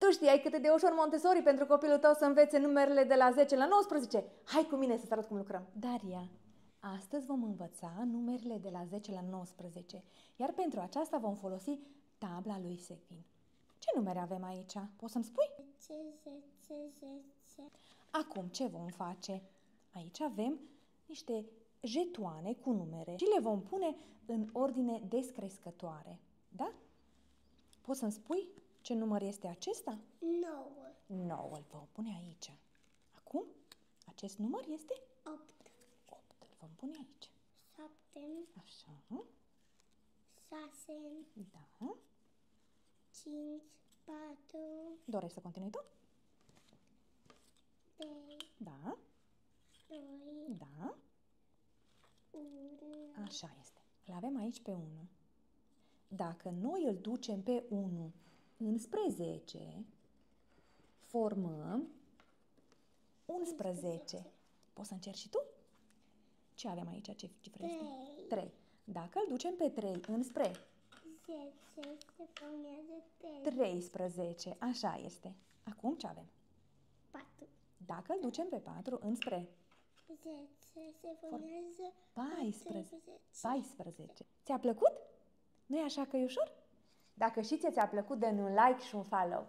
Tu știai cât e de ușor Montessori pentru copilul tău să învețe numerele de la 10 la 19? Hai cu mine să-ți arăt cum lucrăm. Daria, astăzi vom învăța numerele de la 10 la 19, iar pentru aceasta vom folosi tabla lui Secvin. Ce numere avem aici? Poți să-mi spui? 10. Acum, ce vom face? Aici avem niște jetoane cu numere și le vom pune în ordine descrescătoare. Da? Poți să-mi spui ce număr este acesta? 9. 9, îl vom pune aici. Acum, acest număr este 8. 8, îl vom pune aici. 7. Așa, 6. da. 5. 4. Dorești să continui tu? 3. Da, 2. da, 1. așa este. Îl avem aici pe 1. Dacă noi îl ducem pe 1 înspre 10, formăm 11. Poți să încerci și tu? Ce avem aici? Ce cifră este? 3. Dacă îl ducem pe 3 înspre 10 se formează 13, așa este. Acum ce avem? 4. Dacă îl ducem pe 4 înspre 10 se formează 14. Ți-a plăcut? Nu-i așa că e ușor? Dacă și ți-a plăcut, dă-mi un like și un follow.